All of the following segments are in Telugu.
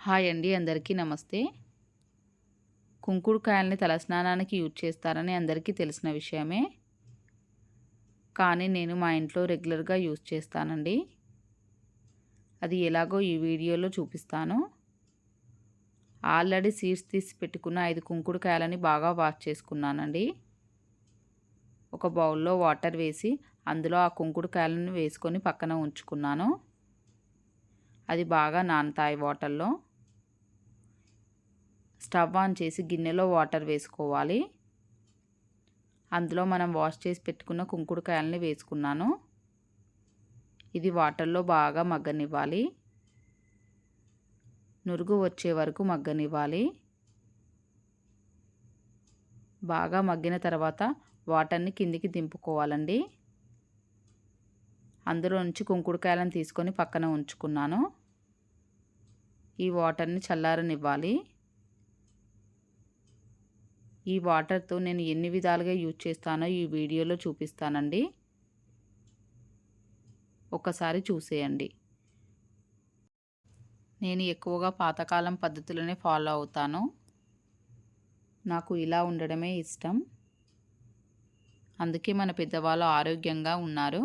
హాయ్ అండి, అందరికీ నమస్తే. కుంకుడుకాయల్ని తలస్నానానికి యూజ్ చేస్తారని అందరికీ తెలిసిన విషయమే. కానీ నేను మా ఇంట్లో రెగ్యులర్గా యూజ్ చేస్తానండి. అది ఎలాగో ఈ వీడియోలో చూపిస్తాను. ఆల్రెడీ సీడ్స్ తీసి పెట్టుకున్న 5 కుంకుడుకాయలని బాగా వాష్ చేసుకున్నానండి. ఒక బౌల్లో వాటర్ వేసి అందులో ఆ కుంకుడుకాయలను వేసుకొని పక్కన ఉంచుకున్నాను. అది బాగా నానతాయి వాటర్లో. స్టవ్ ఆన్ చేసి గిన్నెలో వాటర్ వేసుకోవాలి. అందులో మనం వాష్ చేసి పెట్టుకున్న కుంకుడుకాయలని వేసుకున్నాను. ఇది వాటర్లో బాగా మగ్గనివ్వాలి. నురుగు వచ్చే వరకు మగ్గనివ్వాలి. బాగా మగ్గిన తర్వాత వాటర్ని కిందికి దింపుకోవాలండి. అందులో నుంచి కుంకుడుకాయలను తీసుకొని పక్కన ఉంచుకున్నాను. ఈ వాటర్ని చల్లారనివ్వాలి. ఈ వాటర్తో నేను ఎన్ని విధాలుగా యూజ్ చేస్తానో ఈ వీడియోలో చూపిస్తానండి. ఒకసారి చూసేయండి. నేను ఎక్కువగా పాతకాలం పద్ధతులనే ఫాలో అవుతాను. నాకు ఇలా ఉండడమే ఇష్టం. అందుకే మన పెద్దవాళ్ళు ఆరోగ్యంగా ఉన్నారు.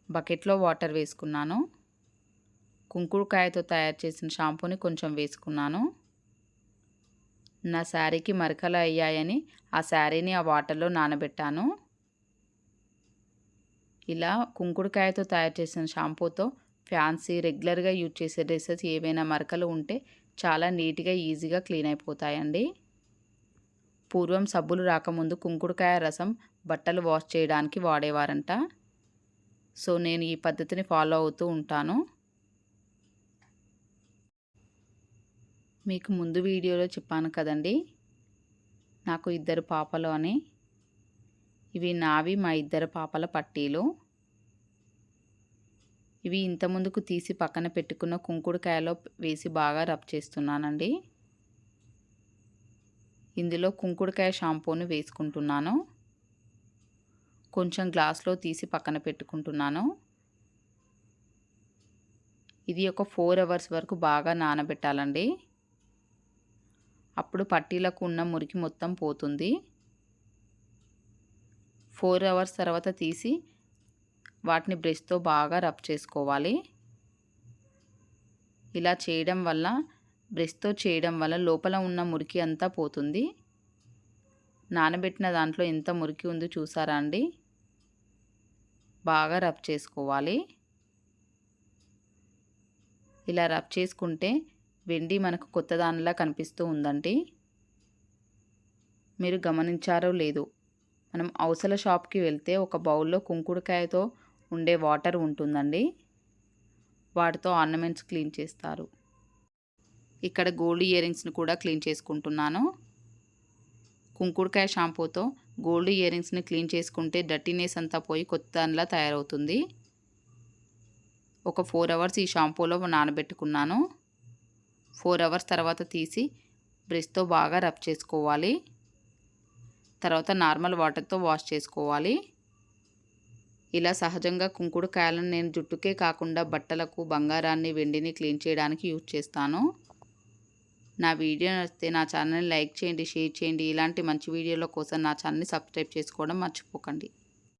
బకెట్లో వాటర్ వేసుకున్నాను. కుంకుడుకాయతో తయారు చేసిన షాంపూని కొంచెం వేసుకున్నాను. నా శారీకి మరకలు అయ్యాయని ఆ శారీని ఆ వాటర్లో నానబెట్టాను. ఇలా కుంకుడుకాయతో తయారు చేసిన షాంపూతో ఫ్యాన్సీ రెగ్యులర్గా యూజ్ చేసే డ్రెస్సెస్ ఏవైనా మరకలు ఉంటే చాలా నీట్గా ఈజీగా క్లీన్ అయిపోతాయండి. పూర్వం సబ్బులు రాకముందు కుంకుడుకాయ రసం బట్టలు వాష్ చేయడానికి వాడేవారంట. సో నేను ఈ పద్ధతిని ఫాలో అవుతూ ఉంటాను. మీకు ముందు వీడియోలో చెప్పాను కదండి, నాకు 2 పాపలు అని. ఇవి నావి, మా 2 పాపల పట్టీలు. ఇవి ఇంత ముందుకు తీసి పక్కన పెట్టుకున్న కుంకుడుకాయలో వేసి బాగా రబ్ చేస్తున్నానండి. ఇందులో కుంకుడుకాయ షాంపూని వేసుకుంటున్నాను. కొంచెం గ్లాస్లో తీసి పక్కన పెట్టుకుంటున్నాను. ఇది ఒక 4 అవర్స్ వరకు బాగా నానబెట్టాలండి. అప్పుడు పట్టీలకు ఉన్న మురికి మొత్తం పోతుంది. 4 అవర్స్ తర్వాత తీసి వాటిని బ్రష్తో బాగా రబ్ చేసుకోవాలి. ఇలా చేయడం వల్ల, బ్రష్తో చేయడం వల్ల లోపల ఉన్న మురికి అంతా పోతుంది. నానబెట్టిన దాంట్లో ఎంత మురికి ఉందో చూసారా అండి? బాగా రబ్ చేసుకోవాలి. ఇలా రబ్ చేసుకుంటే వెండి మనకు కొత్త దానిలా కనిపిస్తూ ఉందండి. మీరు గమనించారో లేదో, మనం అవసల షాప్కి వెళ్తే ఒక బౌల్లో కుంకుడుకాయతో ఉండే వాటర్ ఉంటుందండి. వాటితో ఆర్నమెంట్స్ క్లీన్ చేస్తారు. ఇక్కడ గోల్డ్ ఇయర్ రింగ్స్ని కూడా క్లీన్ చేసుకుంటున్నాను. కుంకుడుకాయ షాంపూతో గోల్డ్ ఇయర్ రింగ్స్ని క్లీన్ చేసుకుంటే డర్టీనెస్ అంతా పోయి కొత్త దానిలా తయారవుతుంది. ఒక 4 అవర్స్ ఈ షాంపూలో నానబెట్టుకున్నాను. 4 అవర్స్ తర్వాత తీసి బ్రష్తో బాగా రబ్ చేసుకోవాలి. తర్వాత నార్మల్ వాటర్తో వాష్ చేసుకోవాలి. ఇలా సహజంగా కుంకుడుకాయలను నేను జుట్టుకే కాకుండా బట్టలకు, బంగారాన్ని, వెండిని క్లీన్ చేయడానికి యూజ్ చేస్తాను. నా వీడియో నచ్చితే నా ఛానల్ని లైక్ చేయండి, షేర్ చేయండి. ఇలాంటి మంచి వీడియోల కోసం నా ఛానల్ని సబ్స్క్రైబ్ చేసుకోవడం మర్చిపోకండి.